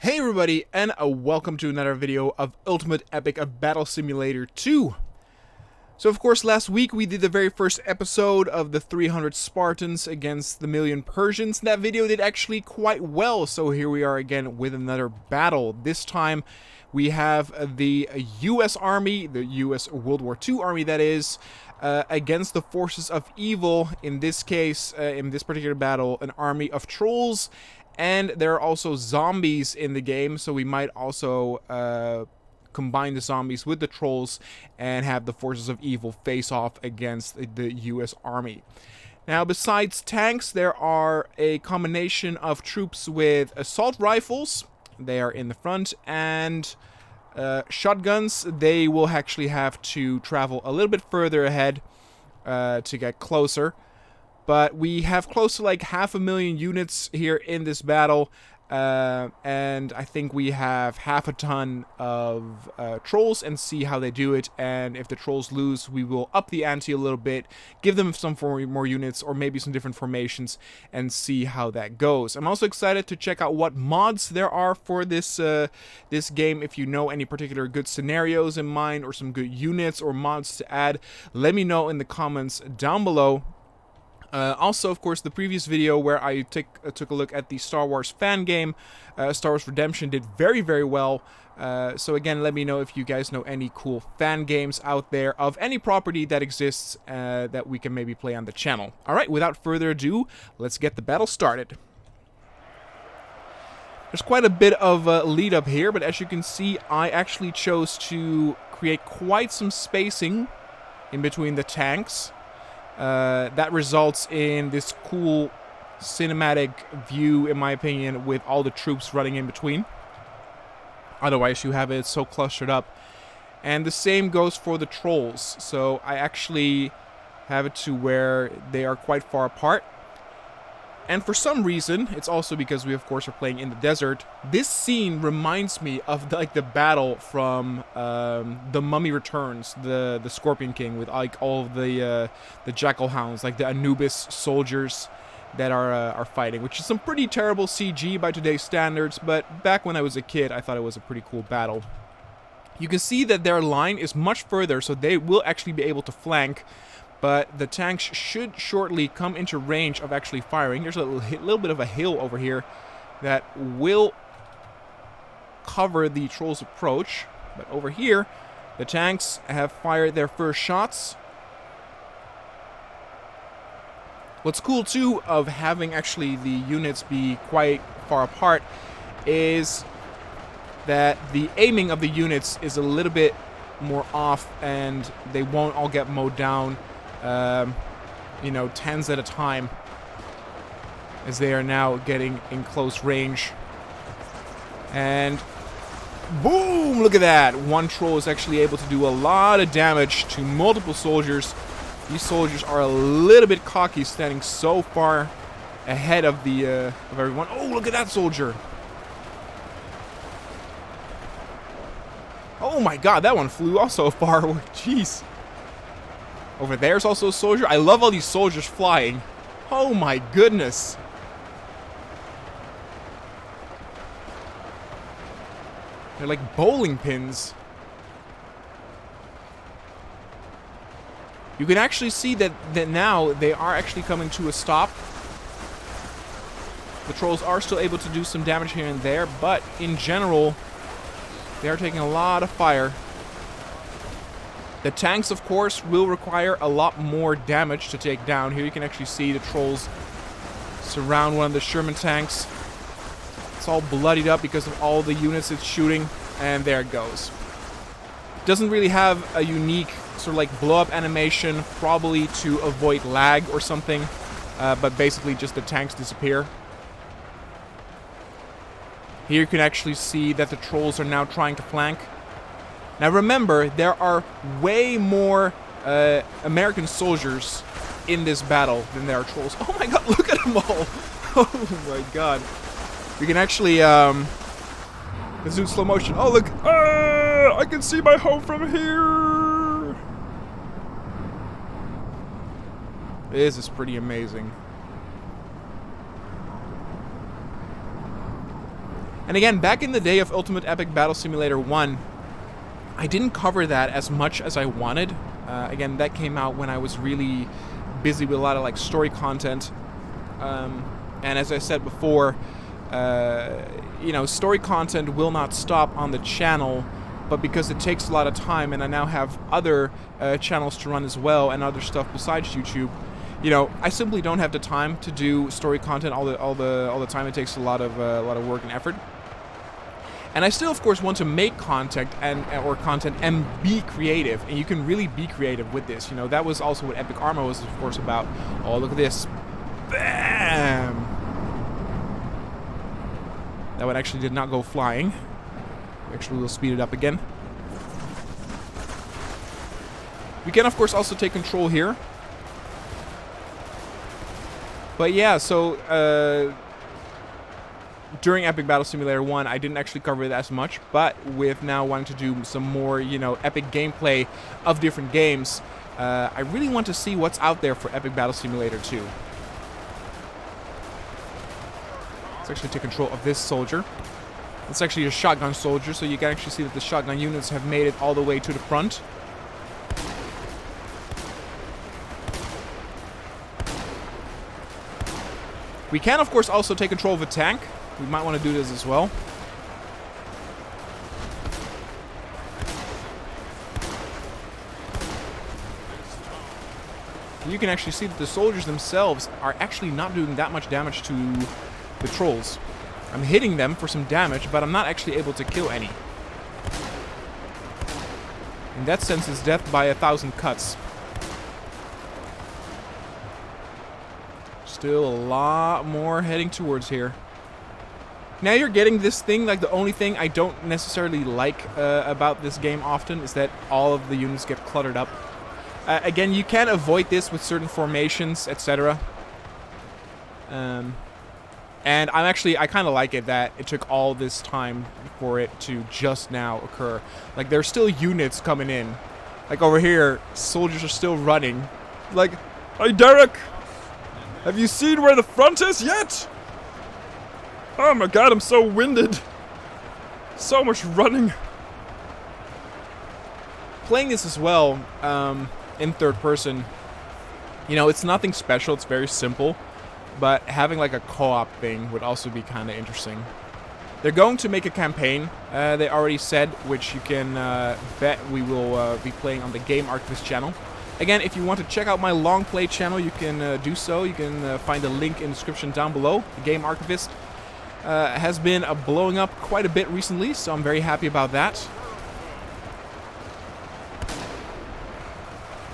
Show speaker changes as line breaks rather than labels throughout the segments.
Hey everybody, and welcome to another video of Ultimate Epic Battle Simulator 2. So of course last week we did the very first episode of the 300 Spartans against the million Persians. That video did actually quite well, so here we are again with another battle. This time we have the US Army, the US World War II Army that is, against the forces of evil. In this case, in this particular battle, an army of trolls. And there are also zombies in the game, so we might also combine the zombies with the trolls and have the forces of evil face off against the US Army. Now, besides tanks, there are a combination of troops with assault rifles. They are in the front, and shotguns. They will actually have to travel a little bit further ahead to get closer. But we have close to like 500,000 units here in this battle, and I think we have half a ton of trolls, and see how they do it. And if the trolls lose, we will up the ante a little bit, give them some more units, or maybe some different formations, and see how that goes. I'm also excited to check out what mods there are for this this game. If you know any particular good scenarios in mind, or some good units or mods to add, let me know in the comments down below. Also, of course, the previous video where I took a look at the Star Wars fan game, Star Wars Redemption, did very, very well. So again, let me know if you guys know any cool fan games out there of any property that exists that we can maybe play on the channel. Alright, without further ado, let's get the battle started. There's quite a bit of lead up here, but as you can see, I actually chose to create quite some spacing in between the tanks. That results in this cool cinematic view, in my opinion, with all the troops running in between. Otherwise, you have it so clustered up. And the same goes for the trolls. So I actually have it to where they are quite far apart. And for some reason, it's also because we, of course, are playing in the desert. This scene reminds me of the battle from The Mummy Returns, the Scorpion King, with like all of the Jackal Hounds, like the Anubis soldiers that are fighting, which is some pretty terrible CG by today's standards. But back when I was a kid, I thought it was a pretty cool battle. You can see that their line is much further, so they will actually be able to flank. But the tanks should shortly come into range of actually firing. There's a little bit of a hill over here that will cover the trolls' approach. But over here, the tanks have fired their first shots. What's cool, too, of having actually the units be quite far apart is that the aiming of the units is a little bit more off, and they won't all get mowed down. You know, tens at a time, as they are now getting in close range. And boom! Look at that! One troll is actually able to do a lot of damage to multiple soldiers. These soldiers are a little bit cocky, standing so far ahead of the of everyone. Oh, look at that soldier! Oh my god, that one flew also far. Jeez. Over there's also a soldier. I love all these soldiers flying. Oh my goodness. They're like bowling pins. You can actually see that now they are actually coming to a stop. The trolls are still able to do some damage here and there, but in general, they are taking a lot of fire. The tanks, of course, will require a lot more damage to take down. Here you can actually see the trolls surround one of the Sherman tanks. It's all bloodied up because of all the units it's shooting, and there it goes. Doesn't really have a unique sort of like blow-up animation, probably to avoid lag or something, but basically just the tanks disappear. Here you can actually see that the trolls are now trying to flank. Now remember, there are way more American soldiers in this battle than there are trolls. Oh my god, look at them all! Oh my god. You can actually, let's do slow motion. Oh look! I can see my home from here! This is pretty amazing. And again, back in the day of Ultimate Epic Battle Simulator 1, I didn't cover that as much as I wanted. Again, that came out when I was really busy with a lot of like story content. And as I said before, you know, story content will not stop on the channel, but because it takes a lot of time, and I now have other channels to run as well, and other stuff besides YouTube, you know, I simply don't have the time to do story content all the time. It takes a lot of work and effort. And I still, of course, want to make content and be creative, and you can really be creative with this. You know, that was also what Epic Armor was, of course, about. Oh, look at this! Bam! That one actually did not go flying. Actually, we'll speed it up again. We can, of course, also take control here. But yeah, so during Epic Battle Simulator 1, I didn't actually cover it as much, but with now wanting to do some more, you know, epic gameplay of different games, I really want to see what's out there for Epic Battle Simulator 2. Let's actually take control of this soldier. It's actually a shotgun soldier, so you can actually see that the shotgun units have made it all the way to the front. We can, of course, also take control of a tank. We might want to do this as well. You can actually see that the soldiers themselves are actually not doing that much damage to the trolls. I'm hitting them for some damage, but I'm not actually able to kill any. In that sense, it's death by 1,000 cuts. Still a lot more heading towards here. Now you're getting this thing, like the only thing I don't necessarily like about this game often is that all of the units get cluttered up. Again, you can avoid this with certain formations, etc. And I kind of like it that it took all this time for it to just now occur. Like, there's still units coming in. Like, over here, soldiers are still running. Like, hey, Derek! Have you seen where the front is yet? Oh my god, I'm so winded. So much running. Playing this as well, in third person, you know, it's nothing special, it's very simple. But having like a co-op thing would also be kind of interesting. They're going to make a campaign, they already said, which you can bet we will be playing on the Game Archivist channel. Again, if you want to check out my long play channel, you can do so. You can find a link in the description down below. The Game Archivist has been blowing up quite a bit recently, so I'm very happy about that.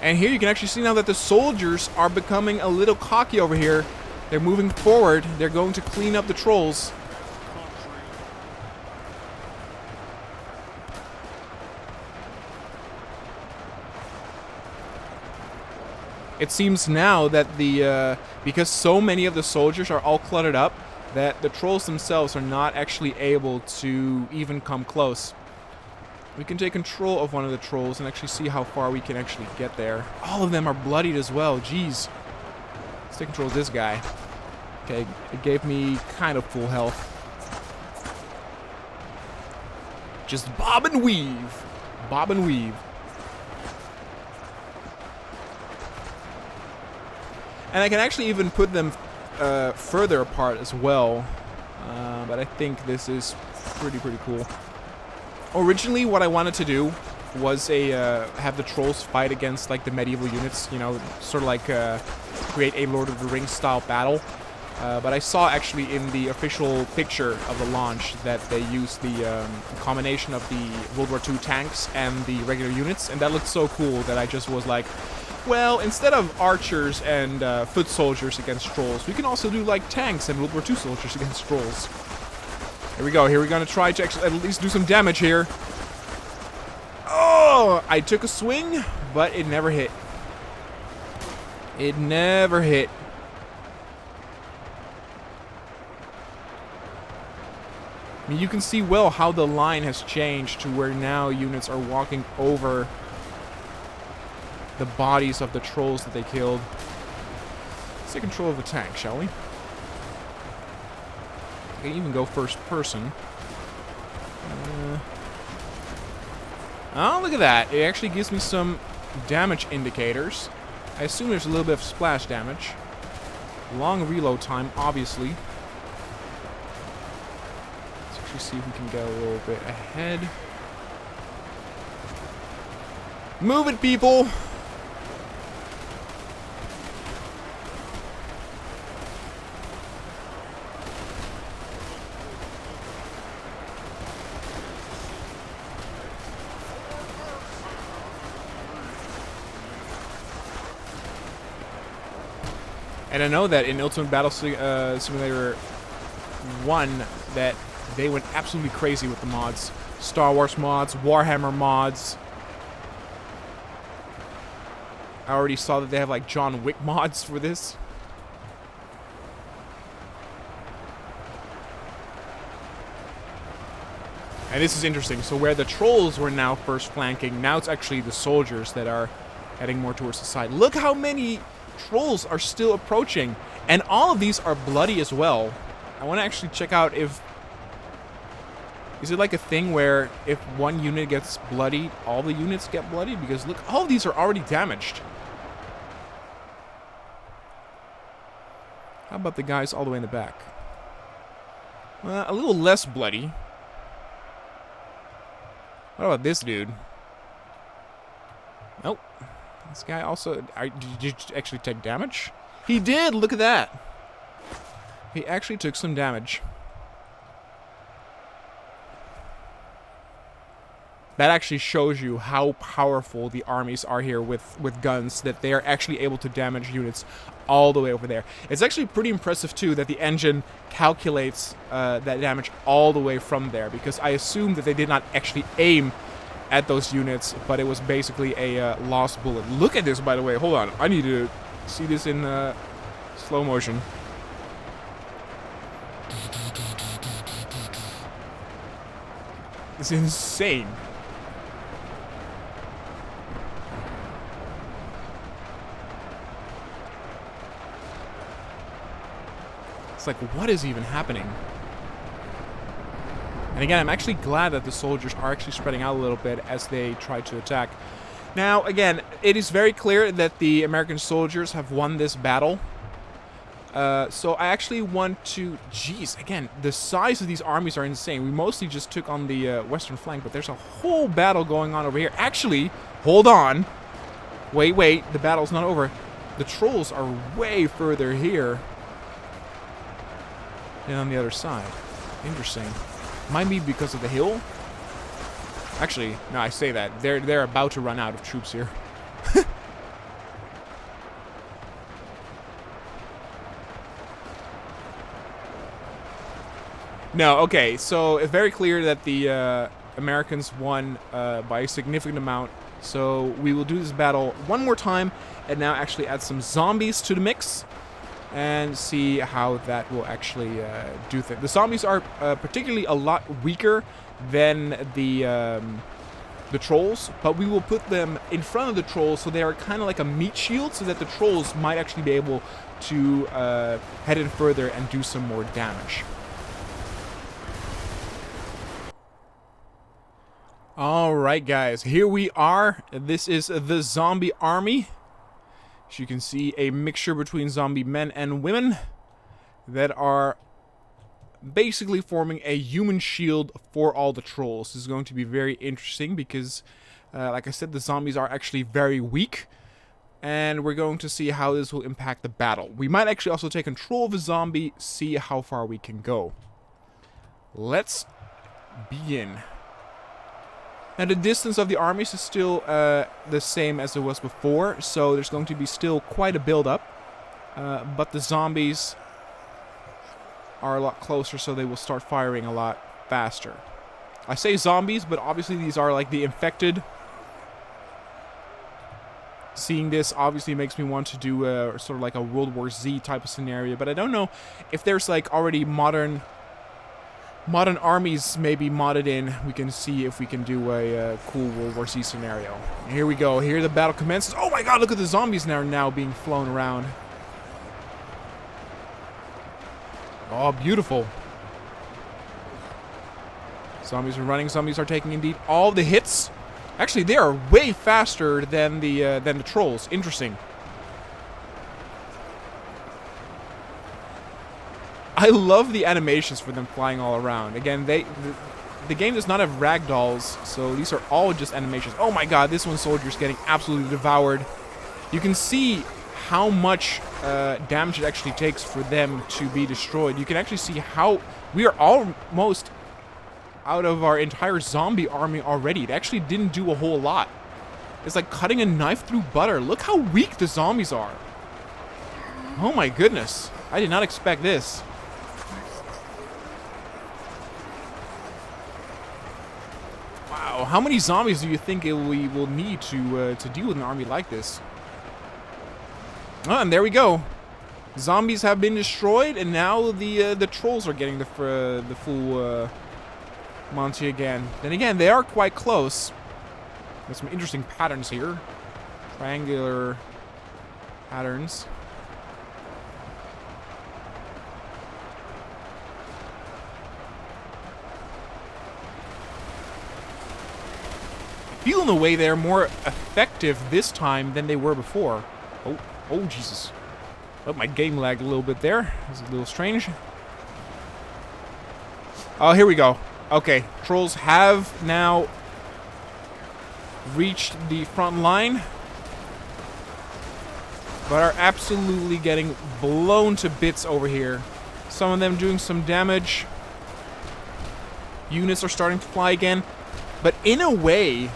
And here you can actually see now that the soldiers are becoming a little cocky over here. They're moving forward. They're going to clean up the trolls. It seems now that because so many of the soldiers are all cluttered up, that the trolls themselves are not actually able to even come close. We can take control of one of the trolls and actually see how far we can actually get there. All of them are bloodied as well. Jeez. Let's take control of this guy. Okay, it gave me kind of full health. Just bob and weave. Bob and weave. And I can actually even put them further apart as well. But I think this is pretty cool. Originally, what I wanted to do was have the trolls fight against like the medieval units, you know, sort of like create a Lord of the Rings style battle. But I saw actually in the official picture of the launch that they used the combination of the World War II tanks and the regular units, and that looked so cool that I just was like, well, instead of archers and foot soldiers against trolls, we can also do like tanks and World War II soldiers against trolls. Here we go. Here we're gonna try to actually at least do some damage here. Oh, I took a swing, but it never hit. It never hit. I mean, you can see well how the line has changed to where now units are walking over the bodies of the trolls that they killed. Let's take control of the tank, shall we? I can even go first person. Oh, look at that. It actually gives me some damage indicators. I assume there's a little bit of splash damage. Long reload time, obviously. Let's actually see if we can go a little bit ahead. Move it, people! And I know that in Ultimate Battle Simulator 1 that they went absolutely crazy with the mods. Star Wars mods, Warhammer mods. I already saw that they have like John Wick mods for this. And this is interesting. So where the trolls were now first flanking, now it's actually the soldiers that are heading more towards the side. Look how many trolls are still approaching, and all of these are bloody as well. I want to actually check out if... Is it like a thing where if one unit gets bloodied, all the units get bloodied? Because look, all of these are already damaged. How about the guys all the way in the back? A little less bloody. What about this dude? Nope. This guy also... Did you actually take damage? He did! Look at that! He actually took some damage. That actually shows you how powerful the armies are here with guns, that they are actually able to damage units all the way over there. It's actually pretty impressive, too, that the engine calculates that damage all the way from there, because I assume that they did not actually aim at those units, but it was basically a lost bullet. Look at this, by the way. Hold on. I need to see this in slow motion. It's insane. It's like, what is even happening? And again, I'm actually glad that the soldiers are actually spreading out a little bit as they try to attack. Now, again, it is very clear that the American soldiers have won this battle. So I actually want to... Jeez, again, the size of these armies are insane. We mostly just took on the western flank, but there's a whole battle going on over here. Actually, hold on. Wait, the battle's not over. The trolls are way further here than on the other side. Interesting. Might be because of the hill. Actually, no, I say that. They're about to run out of troops here. No, okay, so it's very clear that the Americans won by a significant amount. So we will do this battle one more time and now actually add some zombies to the mix and see how that will actually do things. The zombies are particularly a lot weaker than the trolls, but we will put them in front of the trolls so they are kind of like a meat shield, so that the trolls might actually be able to head in further and do some more damage. Alright guys, here we are. This is the zombie army. As you can see, a mixture between zombie men and women that are basically forming a human shield for all the trolls. This is going to be very interesting because, like I said, the zombies are actually very weak. And we're going to see how this will impact the battle. We might actually also take control of a zombie, see how far we can go. Let's begin. Now the distance of the armies is still the same as it was before, so there's going to be still quite a build-up. But the zombies are a lot closer, so they will start firing a lot faster. I say zombies, but obviously these are like the infected. Seeing this obviously makes me want to do sort of like a World War Z type of scenario, but I don't know if there's like already modern armies maybe modded in. We can see if we can do a cool World War Z scenario. Here we go. Here the battle commences. Oh my god, look at the zombies now being flown around. Oh, beautiful. Zombies are running. Zombies are taking indeed all the hits. Actually, they are way faster than the trolls. Interesting. I love the animations for them flying all around. Again, the game does not have ragdolls, so these are all just animations. Oh my god, this one soldier's getting absolutely devoured. You can see how much damage it actually takes for them to be destroyed. You can actually see how we are almost out of our entire zombie army already. It actually didn't do a whole lot. It's like cutting a knife through butter. Look how weak the zombies are. Oh my goodness. I did not expect this. Wow, how many zombies do you think we will need to deal with an army like this? Oh, and there we go. Zombies have been destroyed, and now the trolls are getting the full Monty again. Then again, they are quite close. There's some interesting patterns here. Triangular patterns. I feel in a way they're more effective this time than they were before. Oh, Jesus. Oh, my game lagged a little bit there. It's a little strange. Oh, here we go. Okay, trolls have now reached the front line, but are absolutely getting blown to bits over here. Some of them doing some damage. Units are starting to fly again. But in a way,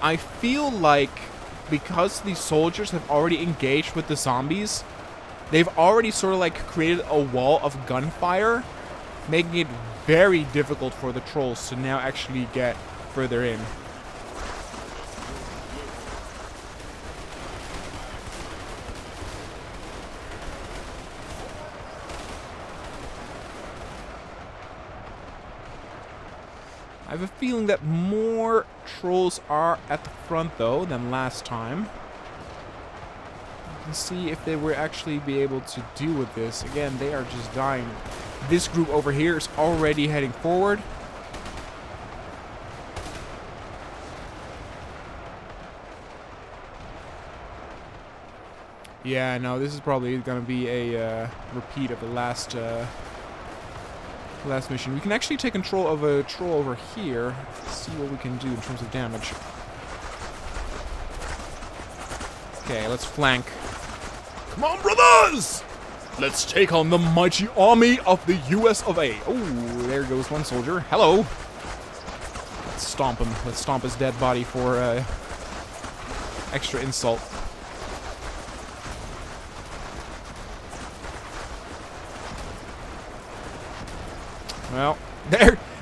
I feel like because these soldiers have already engaged with the zombies, they've already sort of like created a wall of gunfire, making it very difficult for the trolls to now actually get further in. I have a feeling that more trolls are at the front, though, than last time. You can see if they will actually be able to deal with this. Again, they are just dying. This group over here is already heading forward. Yeah, no, this is probably going to be a repeat of the last mission. We can actually take control of a troll over here. Let's see what we can do in terms of damage. Okay, let's flank. Come on, brothers! Let's take on the mighty army of the US of A. Oh, there goes one soldier. Hello. Let's stomp him. Let's stomp his dead body for extra insult. Well,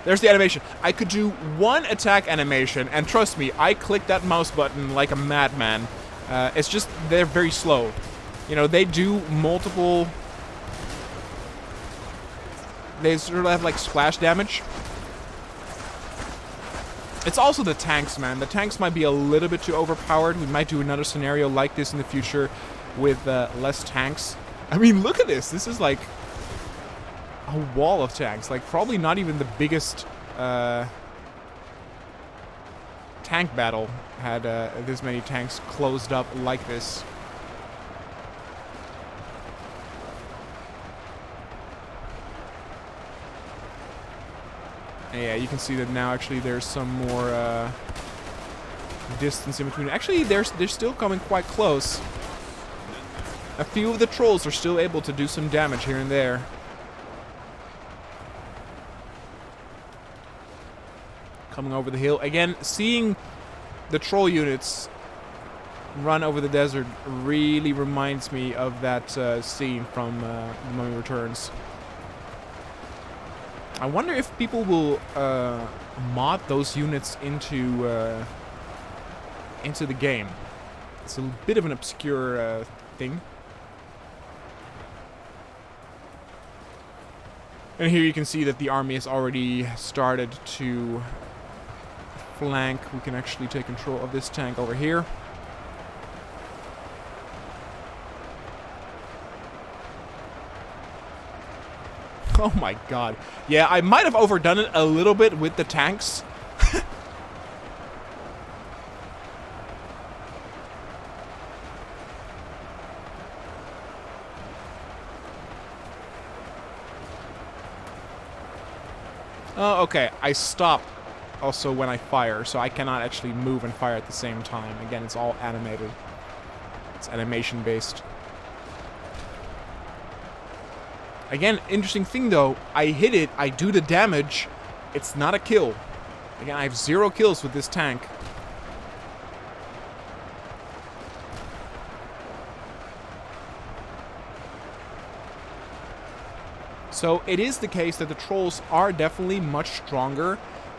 there's the animation. I could do one attack animation, and trust me, I clicked that mouse button like a madman. It's just, they're very slow. You know, they do multiple... They sort of have, like, splash damage. It's also the tanks, man. The tanks might be a little bit too overpowered. We might do another scenario like this in the future with less tanks. I mean, look at this. This is, like... a wall of tanks, like probably not even the biggest tank battle had this many tanks closed up like this. And yeah, you can see that now actually there's some more distance in between. Actually, they're still coming quite close. A few of the trolls are still able to do some damage here and there. Coming over the hill. Again, seeing the troll units run over the desert really reminds me of that scene from The Mummy Returns. I wonder if people will mod those units into the game. It's a bit of an obscure thing. And here you can see that the army has already started to flank. We can actually take control of this tank over here. Oh my god. Yeah, I might have overdone it a little bit with the tanks. Oh, okay. I stop also when I fire, so I cannot actually move and fire at the same time. Again, it's all animated. It's animation based. Again, interesting thing though, I hit it, I do the damage, it's not a kill. Again, I have 0 kills with this tank. So it is the case that the trolls are definitely much stronger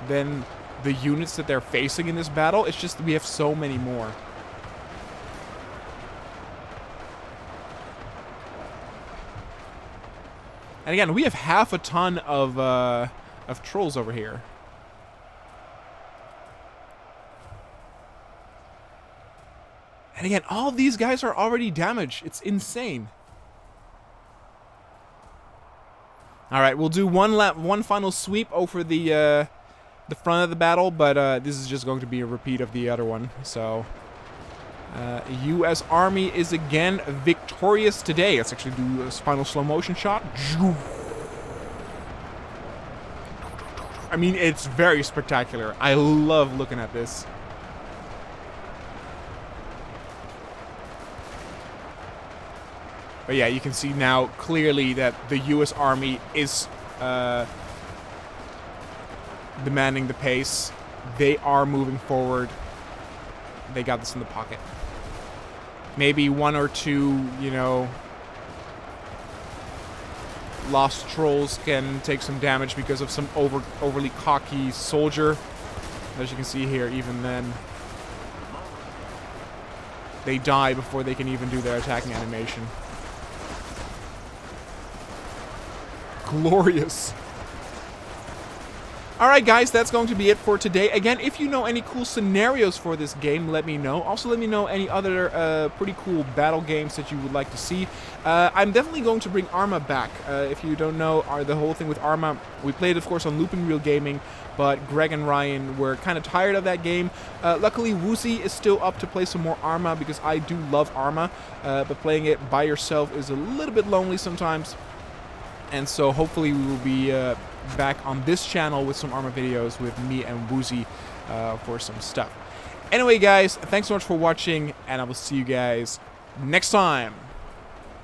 than the units that they're facing in this battle. It's just that we have so many more. And again, we have half a ton of trolls over here. And again, all of these guys are already damaged. It's insane. All right, we'll do one final sweep over the front of the battle, but this is just going to be a repeat of the other one. So, U.S. Army is again victorious today. Let's actually do a final slow motion shot. I mean, it's very spectacular. I love looking at this. But yeah, you can see now clearly that the U.S. Army is demanding the pace. They are moving forward. They got this in the pocket. Maybe 1 or 2, you know, lost trolls can take some damage because of some overly cocky soldier. As you can see here, even then, they die before they can even do their attacking animation. Glorious. Alright guys, that's going to be it for today. Again, if you know any cool scenarios for this game, let me know. Also, let me know any other pretty cool battle games that you would like to see. I'm definitely going to bring Arma back. If you don't know, the whole thing with Arma, we played, of course, on Loop and Reel Gaming, but Greg and Ryan were kind of tired of that game. Luckily, Woozy is still up to play some more Arma, because I do love Arma, but playing it by yourself is a little bit lonely sometimes. And so hopefully we will be back on this channel with some Arma videos with me and Woozy for some stuff. Anyway guys, thanks so much for watching, and I will see you guys next time.